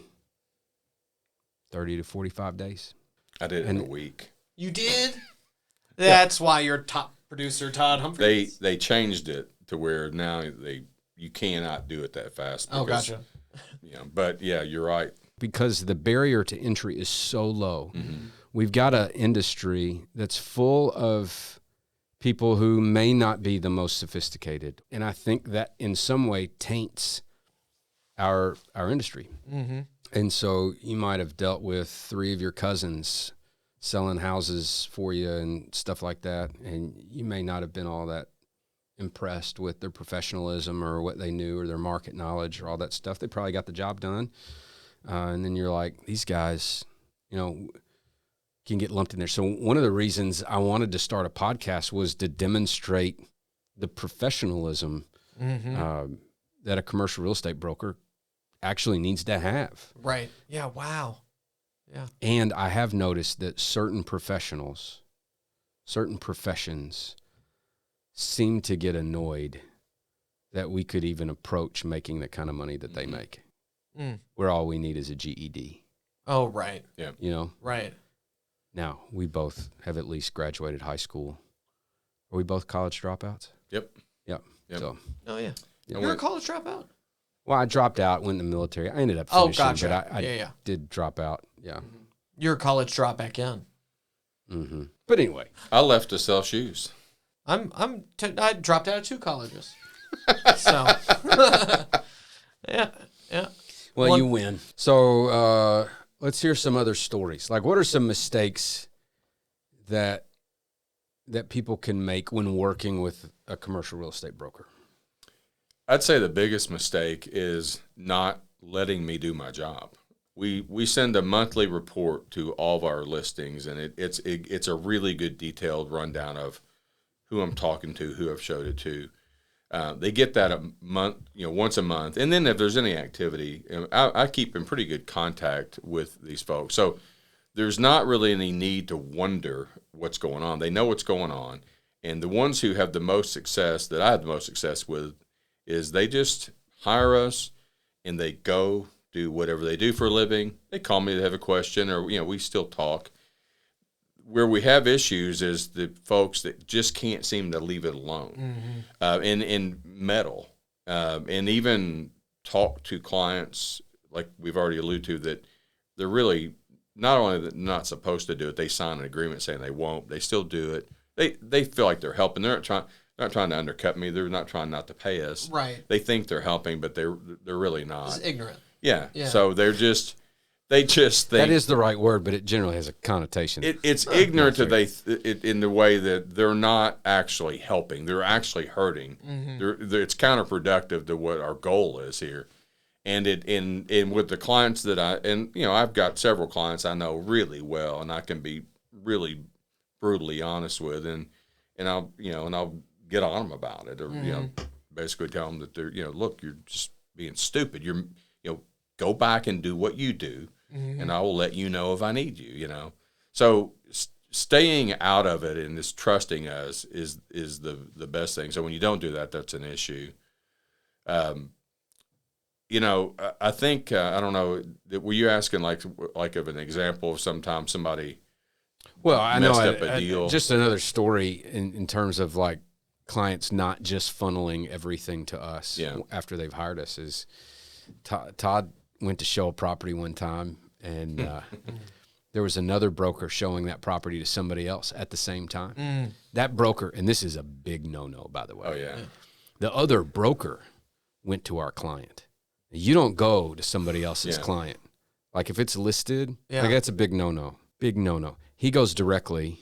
30 to 45 days. I did it in a week. You did? That's why you're top producer Todd Humphreys. They changed it to where now you cannot do it that fast. Because, gotcha. But yeah, you're right. Because the barrier to entry is so low. Mm-hmm. We've got an industry that's full of people who may not be the most sophisticated. And I think that in some way taints our industry. Mm-hmm. And so you might have dealt with 3 of your cousins selling houses for you and stuff like that, and you may not have been all that impressed with their professionalism or what they knew or their market knowledge or all that stuff. They probably got the job done. And then you're like, these guys, can get lumped in there. So one of the reasons I wanted to start a podcast was to demonstrate the professionalism that a commercial real estate broker actually needs to have. Right. Yeah. Wow. Yeah. And I have noticed that certain professions seem to get annoyed that we could even approach making the kind of money that they make. Where all we need is a GED. Oh, right. Yeah. Right. Now, we both have at least graduated high school. Are we both college dropouts? Yep. Yep. So. Oh, yeah. You're a college dropout? Well, I dropped out, went in the military. I ended up finishing, gotcha. But I did drop out. Yeah. You're a college drop back in. Mm-hmm. But anyway. I left to sell shoes. I dropped out of 2 colleges. So, yeah. Well, you win. So let's hear some other stories. Like, what are some mistakes that people can make when working with a commercial real estate broker? I'd say the biggest mistake is not letting me do my job. We send a monthly report to all of our listings, and it's a really good detailed rundown of who I'm talking to, who I've showed it to. They get that a month, once a month, and then if there's any activity, I keep in pretty good contact with these folks. So there's not really any need to wonder what's going on. They know what's going on, and the ones who have the most success, that I have the most success with, is they just hire us and they go do whatever they do for a living. They call me, they have a question, or we still talk. Where we have issues is the folks that just can't seem to leave it alone, in metal, and even talk to clients like we've already alluded to that they're really not only not supposed to do it, they sign an agreement saying they won't. They still do it. They feel like they're helping. They're not trying to undercut me. They're not trying not to pay us. Right. They think they're helping, but they're really not. It's ignorant. Yeah. Yeah. So they just think that is the right word, but it generally has a connotation. It's ignorant in the way that they're not actually helping. They're actually hurting. It's counterproductive to what our goal is here. And in with the clients that I've got several clients I know really well, and I can be really brutally honest with, and I'll get on them about it, or basically tell them that they're look, you're just being stupid. You're go back and do what you do, and I will let you know if I need you. So staying out of it and just trusting us is the best thing. So when you don't do that, that's an issue. I think I don't know. Were you asking like of an example of sometimes somebody? Well, I know up a deal. Just another story in terms of like clients not just funneling everything to us after they've hired us is Todd went to show a property one time, and there was another broker showing that property to somebody else at the same time. That broker, and this is a big no-no, by the way. Oh, yeah. The other broker went to our client. You don't go to somebody else's client. Like if it's listed, like that's a big no-no. Big no-no. He goes directly,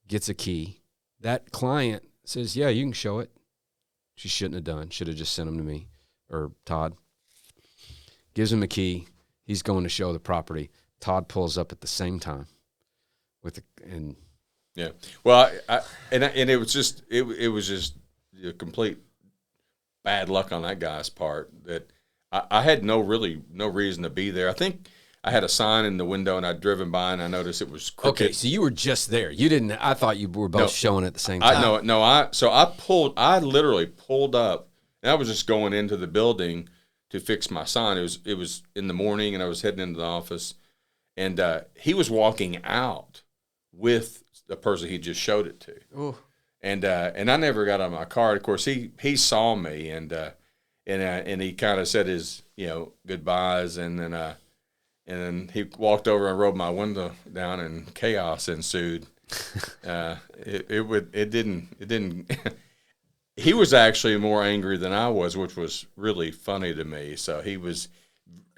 gets a key. That client says, yeah, you can show it. She shouldn't have done. Should have just sent him to me or Todd. Gives him a key. He's going to show the property. Todd pulls up at the same time yeah. Well, and it was just it was just a complete bad luck on that guy's part that I had no reason to be there. I think I had a sign in the window, and I'd driven by, and I noticed it was crooked. Okay, so you were just there. You didn't. I thought you were both showing at the same time. I literally pulled up, and I was just going into the building to fix my sign. It was in the morning, and I was heading into the office, and he was walking out with the person he just showed it to. Ooh. And I never got out of my car. Of course, he saw me, and he kind of said his goodbyes, and then he walked over and rolled my window down, and chaos ensued. It didn't. He was actually more angry than I was, which was really funny to me. So he was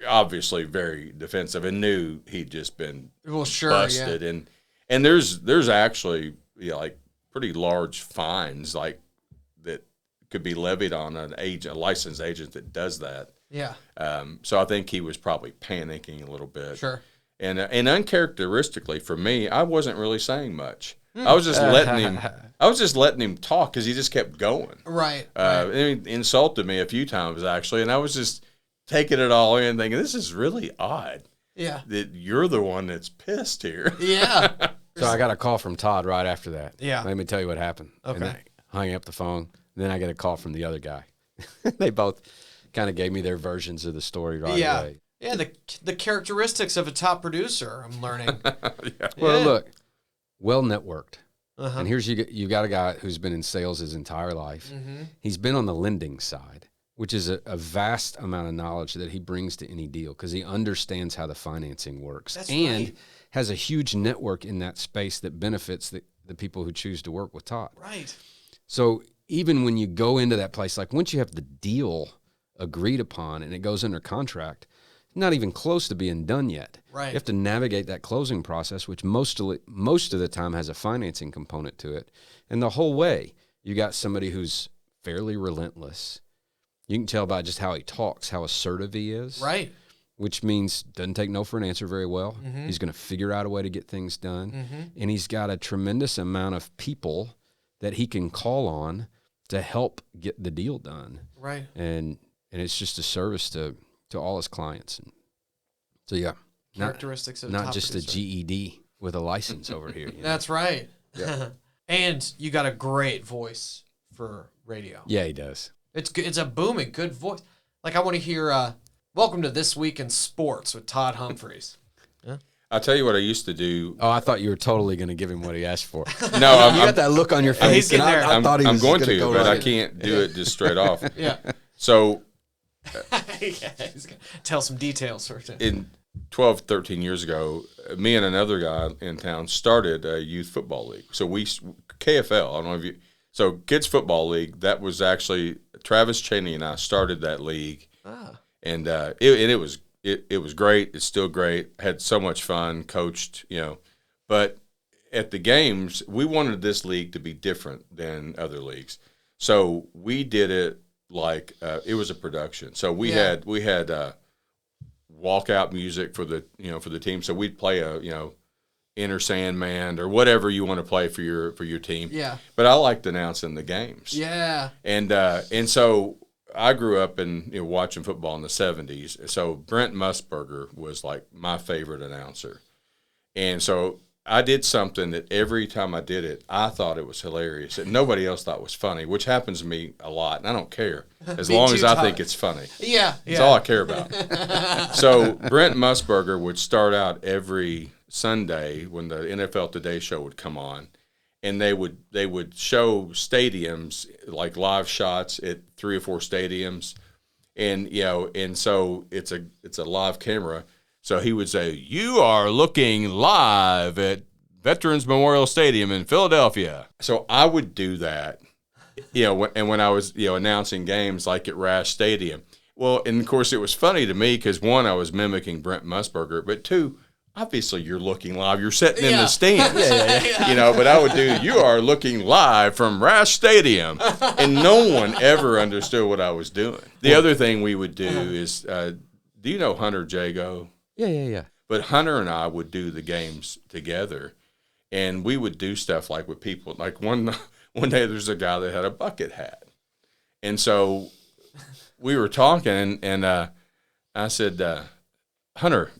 obviously very defensive and knew he'd just been busted. Yeah. And there's actually like pretty large fines like that could be levied on a licensed agent that does that. Yeah. So I think he was probably panicking a little bit. Sure. And uncharacteristically for me, I wasn't really saying much. I was just letting him talk because he just kept going. Right. He insulted me a few times actually, and I was just taking it all in, thinking this is really odd. Yeah. That you're the one that's pissed here. Yeah. So I got a call from Todd right after that. Yeah. Let me tell you what happened. Okay. And I hung up the phone. Then I get a call from the other guy. They both kind of gave me their versions of the story right away. Yeah, the characteristics of a top producer, I'm learning. Well, look, well networked. And here's you got a guy who's been in sales his entire life. He's been on the lending side, which is a vast amount of knowledge that he brings to any deal because he understands how the financing works. That's and right. has a huge network in that space that benefits the people who choose to work with Todd. Right. So even when you go into that place, like once you have the deal agreed upon and it goes under contract, not even close to being done yet. Right. You have to navigate that closing process, which most of the time has a financing component to it. And the whole way, you got somebody who's fairly relentless. You can tell by just how he talks, how assertive he is. Right. Which means doesn't take no for an answer very well. He's going to figure out a way to get things done. And he's got a tremendous amount of people that he can call on to help get the deal done. Right. And it's just a service to all his clients. And so yeah, Characteristics of not top just producer. a GED with a license over here. That's right. Yeah. And you got a great voice for radio. Yeah, he does. It's good. It's a booming, good voice. Like I want to hear Welcome to This Week in Sports with Todd Humphreys. I'll tell you what I used to do. Oh, I thought you were totally going to give him what he asked for. No, You got that look on your face. He's getting and there. I thought he was I'm going gonna to, go but I right. can't do it just straight off. Yeah. So He's gonna tell some details for it. in 12, 13 years ago, me and another guy in town started a youth football league. So KFL, I don't know if you, so Kids Football League, that was actually, Travis Cheney and I started that league. And it was great. It's still great. Had so much fun, coached, but at the games, we wanted this league to be different than other leagues. So we did it like it was a production. So we had walkout music for the team. So we'd play a Enter Sandman or whatever you want to play for your team. Yeah. But I liked announcing the games. Yeah. And so I grew up in watching football in the 70s. So Brent Musburger was like my favorite announcer. And so I did something that every time I did it, I thought it was hilarious and nobody else thought was funny, which happens to me a lot. And I don't care as long as I think it's funny. Yeah. That's all I care about. So Brent Musburger would start out every Sunday when the NFL Today show would come on, and they would show stadiums, like live shots at 3 or 4 stadiums, and and so it's a live camera. So he would say, "You are looking live at Veterans Memorial Stadium in Philadelphia." So I would do that, and when I was announcing games like at Rash Stadium. Well, and of course it was funny to me because one, I was mimicking Brent Musburger, but two, obviously you're looking live. You're sitting in the stands. Yeah. But I would do, "You are looking live from Rash Stadium." And no one ever understood what I was doing. The other thing we would do is, do you know Hunter Jago? Yeah. But Hunter and I would do the games together. And we would do stuff like with people. Like one day there's a guy that had a bucket hat. And so we were talking, and I said, "Hunter,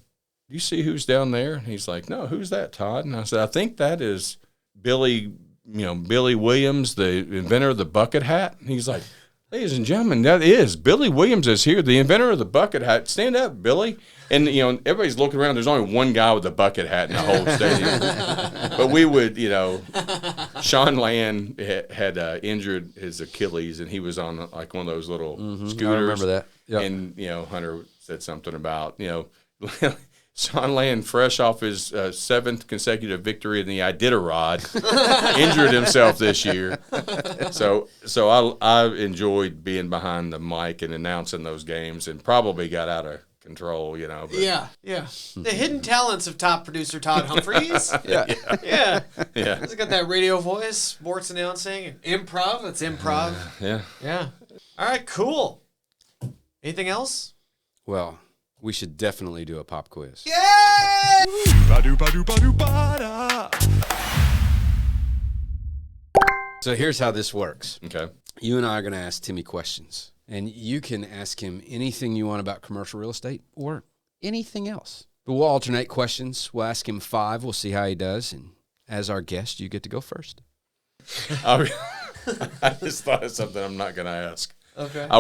do you see who's down there?" And he's like, "No, who's that, Todd?" And I said, "I think that is Billy Williams, the inventor of the bucket hat." And he's like, "Ladies and gentlemen, that is Billy Williams is here, the inventor of the bucket hat. Stand up, Billy." And everybody's looking around. There's only one guy with a bucket hat in the whole stadium. But we would, Sean Land had injured his Achilles, and he was on like one of those little scooters. I remember that. Yep. And Hunter said something about Sean Land, fresh off his 7th consecutive victory in the Iditarod, injured himself this year. So I enjoyed being behind the mic and announcing those games, and probably got out of control, But. Yeah. The hidden talents of top producer Todd Humphreys. Yeah. He's got that radio voice, sports announcing, and improv. That's improv. Yeah. All right, cool. Anything else? Well, we should definitely do a pop quiz. Yeah! So here's how this works. Okay. You and I are going to ask Timmy questions, and you can ask him anything you want about commercial real estate or anything else. But we'll alternate questions. We'll ask him 5. We'll see how he does. And as our guest, you get to go first. I just thought of something I'm not going to ask. Okay. I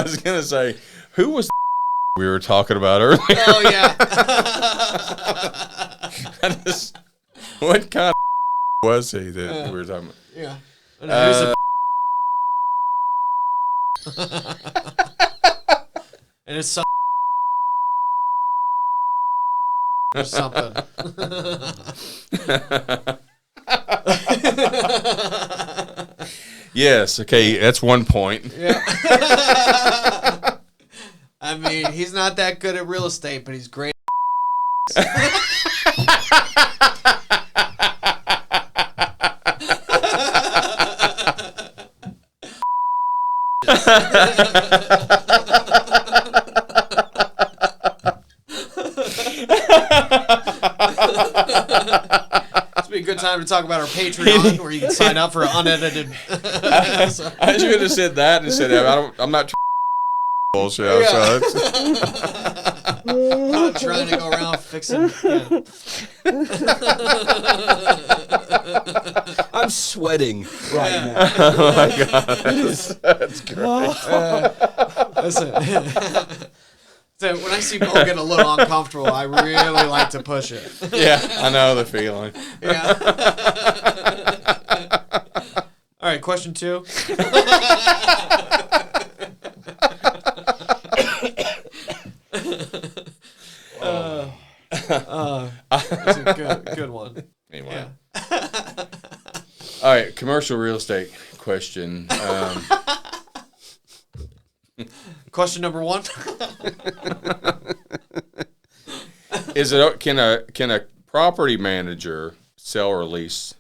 was going to say, who was the we were talking about earlier? Oh, yeah. What kind of was he that we were talking about? Yeah. And it's some or something. Yes, okay, that's 1 point. Yeah. I mean, he's not that good at real estate, but he's great. This would be a good time to talk about our Patreon, where you can sign up for an unedited. I should have said that instead of I'm not bullshit. Yeah. So I'm trying to go around fixing. Yeah. I'm sweating right now. Oh my God, that's great. Listen. So when I see Bo get a little uncomfortable, I really like to push it. Yeah, I know the feeling. Yeah. All right, question 2. That's a good one. Anyway. Yeah. All right, commercial real estate question. Question number 1. Can a property manager sell or lease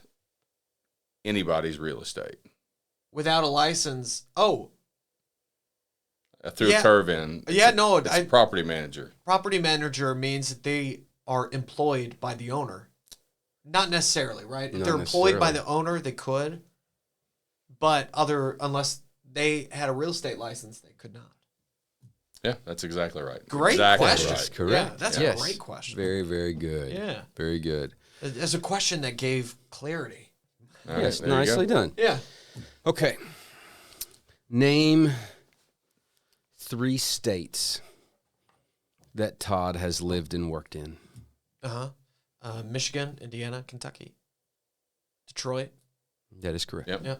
anybody's real estate Without a license. Oh, through Yeah. Turvin? yeah, no. It's a property manager. Property manager means that they are employed by the owner. Not necessarily, right? If Not they're employed by necessarily. the owner, they could. But unless they had a real estate license, they could not. Yeah, that's exactly right. Great exactly question. Right. Correct. Yeah, that's Yes. a great question. Very, very good. Yeah. Very good. It's a question that gave clarity. All right, Yes, there you nicely go. done. Yeah. Okay. Name 3 states that Todd has lived and worked in. Michigan, Indiana, Kentucky, Detroit. That is correct. Yep. Yeah.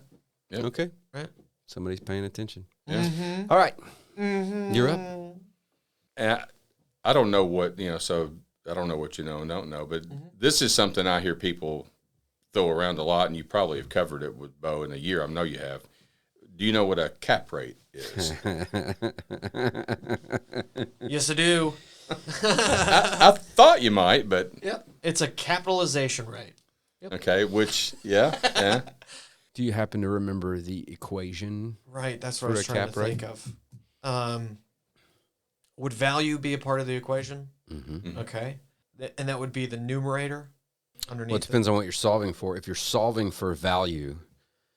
Yep. Okay. Right. Somebody's paying attention. Yeah. All right. You're up. And I don't know what, so I don't know what you know and don't know, but this is something I hear people throw around a lot, and you probably have covered it with Bo in a year. I know you have. Do you know what a cap rate is? Yes, I do. I thought you might, but Yep. It's a capitalization rate. okay, which, yeah. Do you happen to remember the equation? Right. That's what For I was a trying cap to think of. Would value be a part of the equation? Mm-hmm. Okay. And that would be the numerator underneath. Well, it depends on what you're solving for. If you're solving for value,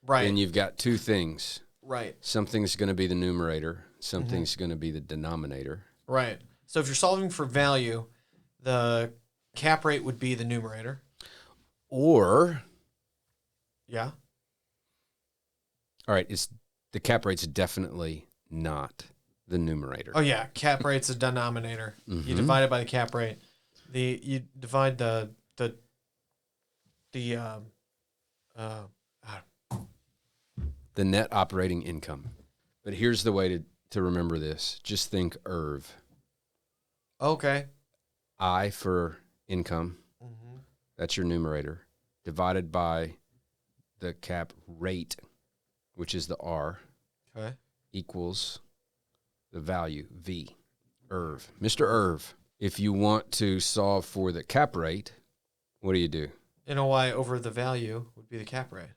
Right. then you've got 2 things. Right. Something's going to be the numerator. Something's going to be the denominator. Right. So if you're solving for value, the cap rate would be the numerator. Or, Yeah. all right, the cap rate's definitely not the numerator. Oh yeah, cap rate's a denominator. You divide it by the cap rate. You divide the The net operating income. But here's the way to remember this. Just think IRV. okay. I for income, that's your numerator, divided by the cap rate, which is the R, Okay. equals the value, V, IRV. Mr. IRV, if you want to solve for the cap rate, what do? NOI over the value would be the cap rate.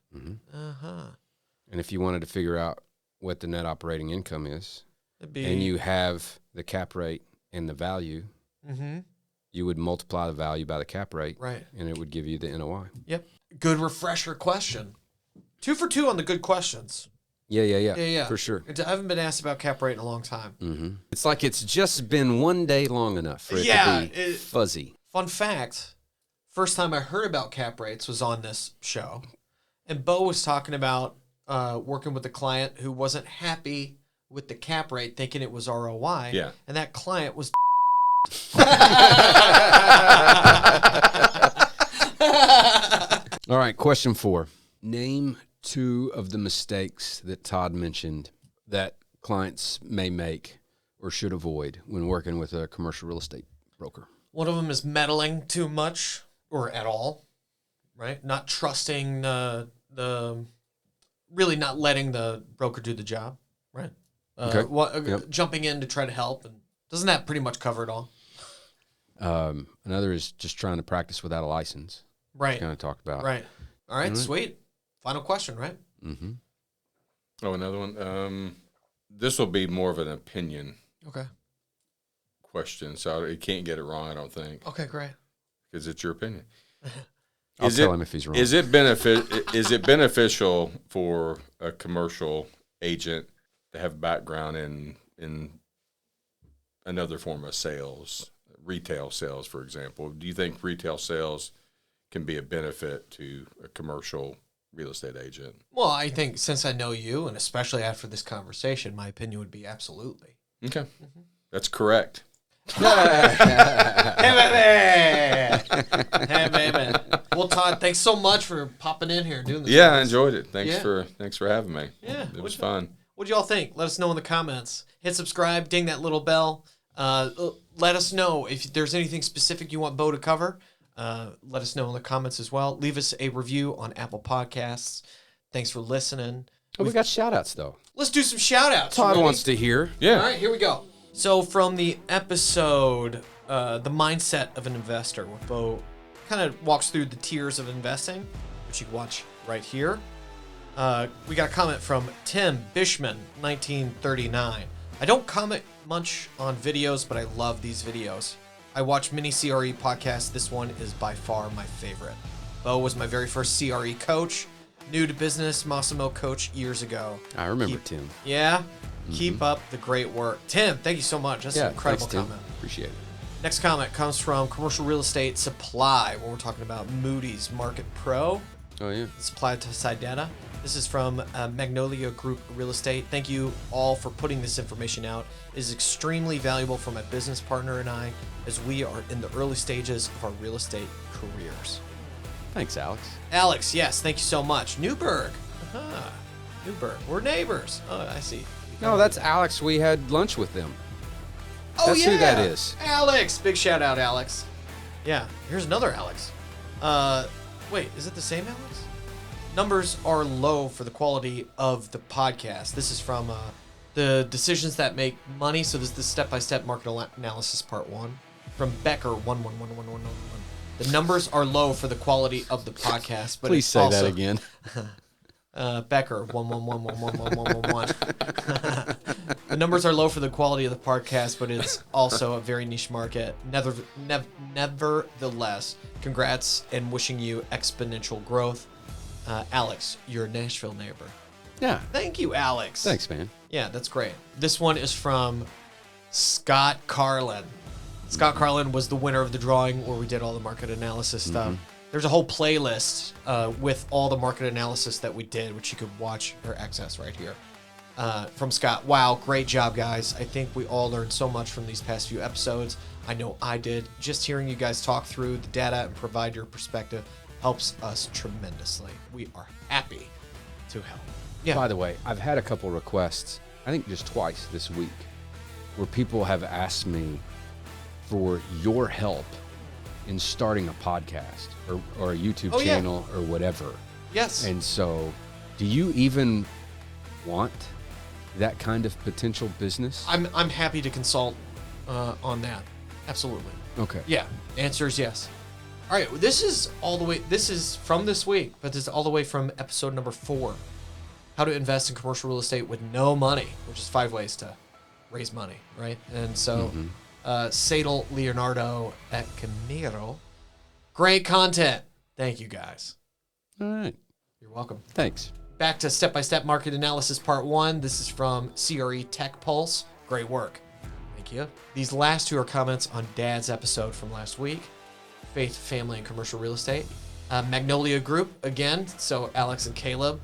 And if you wanted to figure out what the net operating income is, It'd be, and you have the cap rate and the value, you would multiply the value by the cap rate, right. and it would give you the NOI. Yep. Good refresher question. 2 for 2 on the good questions. Yeah, for sure. I haven't been asked about cap rate in a long time. It's like it's just been one day long enough for it to be fuzzy. Fun fact, first time I heard about cap rates was on this show. And Bo was talking about working with a client who wasn't happy with the cap rate, thinking it was ROI. Yeah. And that client was All right, question 4. Name 2 of the mistakes that Todd mentioned that clients may make or should avoid when working with a commercial real estate broker. one of them is meddling too much or at all, right? Not trusting really not letting the broker do the job, right? Okay. Jumping in to try to help, and doesn't that pretty much cover it all? Another is just trying to practice without a license. Right. Kind of talked about. Right. All right. Sweet. Final question, right? Mm-hmm. Oh, another one. This will be more of an opinion Okay. question, so you can't get it wrong, I don't think, Okay, great. because it's your opinion. I'll tell him if he's wrong. Is it beneficial for a commercial agent to have background in another form of sales, retail sales, for example? Do you think retail sales can be a benefit to a commercial real estate agent. Well, I think since I know you, and especially after this conversation, my opinion would be absolutely. Okay. That's correct. Hey, baby. Well, Todd, thanks so much for popping in here and doing this. Yeah, I enjoyed it. Thanks Yeah. for having me. Yeah. It was fun. What'd y'all think? Let us know in the comments. Hit subscribe, ding that little bell. Let us know if there's anything specific you want Bo to cover. Let us know in the comments as well. Leave us a review on Apple Podcasts. Thanks for listening. Oh, we got shout-outs, though. Let's do some shout-outs. Todd Ready? wants to hear. Yeah. All right, here we go. So from the episode, The Mindset of an Investor, where Bo kind of walks through the tiers of investing, which you can watch right here. We got a comment from Tim Bishman, 1939. I don't comment much on videos, but I love these videos. I watch many CRE podcasts. This one is by far my favorite. Bo was my very first CRE coach. New to business, Massimo coach years ago. I remember Tim. Yeah? Keep up the great work. Tim, thank you so much. That's an incredible thanks, Tim. comment. Appreciate it. Next comment comes from Commercial Real Estate Supply, when we're talking about Moody's Market Pro. Oh, yeah. Supply to side data. This is from Magnolia Group Real Estate. Thank you all for putting this information out. It is extremely valuable for my business partner and I, as we are in the early stages of our real estate careers. Thanks, Alex. Alex, yes, thank you so much. Newburgh. Newburgh. We're neighbors. Oh, I see. No, that's Alex. We had lunch with them. Oh, That's yeah. who that is. Alex. Big shout out, Alex. Yeah, here's another Alex. Wait, is it the same Alex? Numbers are low for the quality of the podcast. This is from the Decisions That Make Money. So this is the step-by-step market analysis part 1 from Becker 11111111. The numbers are low for the quality of the podcast, but Please it's say also, that again. Becker 11111111. The numbers are low for the quality of the podcast, but it's also a very niche market. Nevertheless, congrats and wishing you exponential growth. Alex, your Nashville neighbor. Yeah. Thank you, Alex. Thanks, man. Yeah, that's great. This one is from Scott Carlin. Scott Carlin was the winner of the drawing where we did all the market analysis stuff. There's a whole playlist with all the market analysis that we did, which you could watch or access right here. From Scott. Wow, great job, guys. I think we all learned so much from these past few episodes. I know I did. Just hearing you guys talk through the data and provide your perspective helps us tremendously. We are happy to help. Yeah. By the way, I've had a couple requests, I think just twice this week, where people have asked me for your help in starting a podcast or a YouTube channel or whatever. Yes. And so, do you even want that kind of potential business? I'm happy to consult on that. Absolutely. Okay. Yeah. Answer is yes. All right. This is all the way. This is from this week, but this is all the way from episode number 4. How to invest in commercial real estate with no money, which is 5 ways to raise money, right? And so, Sadel Leonardo at Camero. Great content. Thank you, guys. All right. You're welcome. Thanks. Back to step-by-step market analysis part 1. This is from CRE Tech Pulse. Great work. Thank you. These last 2 are comments on Dad's episode from last week. Faith, Family, and Commercial Real Estate. Magnolia Group, again. So Alex and Caleb.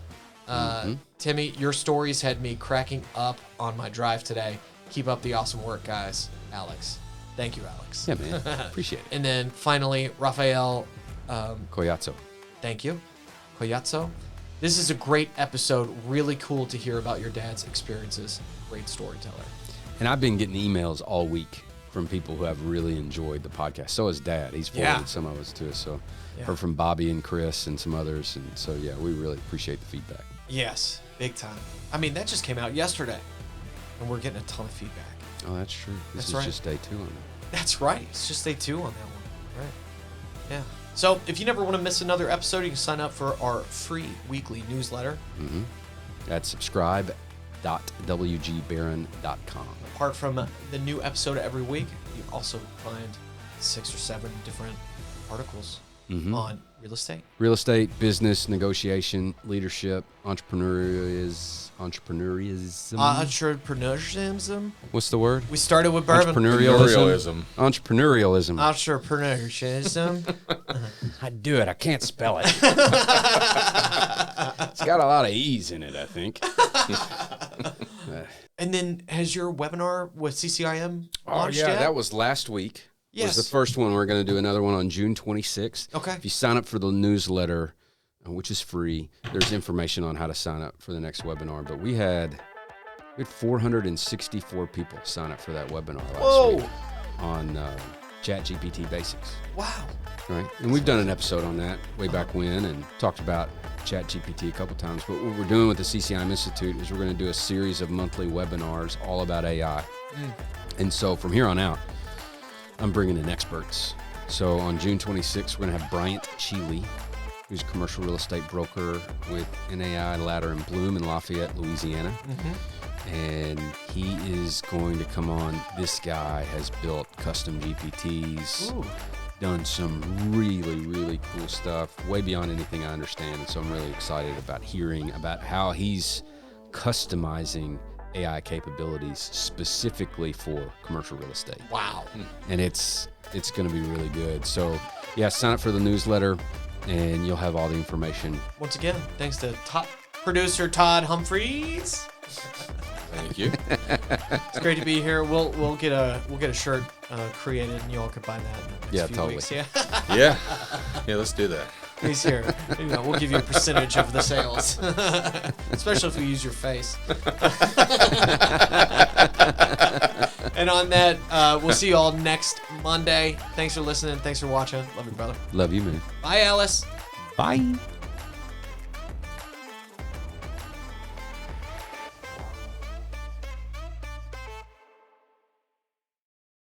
Timmy, your stories had me cracking up on my drive today. Keep up the awesome work, guys. Alex. Thank you, Alex. Yeah, man. Appreciate it. And then finally, Rafael. Koyatso. Thank you. Koyatso. This is a great episode. Really cool to hear about your dad's experiences. Great storyteller. And I've been getting emails all week from people who have really enjoyed the podcast. So has Dad. He's forwarded some of us to us. So heard from Bobby and Chris and some others. And so, yeah, we really appreciate the feedback. Yes, big time. I mean, that just came out yesterday, and we're getting a ton of feedback. Oh, that's true. This is just day 2 on it. That's right. It's just day 2 on that one. Right. Yeah. So if you never want to miss another episode, you can sign up for our free weekly newsletter. At subscribe.wgbarron.com. Apart from the new episode every week, you also find 6 or 7 different articles on Real estate. Real estate, business, negotiation, leadership, entrepreneurism. Entrepreneurship. What's the word? We started with bourbon. Entrepreneurialism. Entrepreneurialism. Entrepreneurship. I do it. I can't spell it. It's got a lot of E's in it, I think. And then has your webinar with CCIM launched yet? That was last week. Yes. Was the first one. We're going to do another one on June 26th. Okay. If you sign up for the newsletter, which is free, there's information on how to sign up for the next webinar. But we had 464 people sign up for that webinar last week on ChatGPT Basics. Wow. Right. And we've done an episode on that way back when and talked about ChatGPT a couple times. But what we're doing with the CCIM Institute is we're going to do a series of monthly webinars all about AI. And so from here on out, I'm bringing in experts. So on June 26th, we're going to have Bryant Cheeley, who's a commercial real estate broker with NAI Ladder and Bloom in Lafayette, Louisiana. And he is going to come on. This guy has built custom GPTs, done some really, really cool stuff, way beyond anything I understand. And so I'm really excited about hearing about how he's customizing AI capabilities specifically for commercial real estate. Wow. And it's going to be really good. So, yeah, sign up for the newsletter, and you'll have all the information. Once again, thanks to top producer Todd Humphreys. Thank you. It's great to be here. We'll get a shirt created, and you all can buy that in the next few totally. weeks. Yeah. Yeah, let's do that. He's here. We'll give you a percentage of the sales, especially if we use your face. And on that, we'll see you all next Monday. Thanks for listening. Thanks for watching. Love you, brother. Love you, man. Bye, Alice. Bye.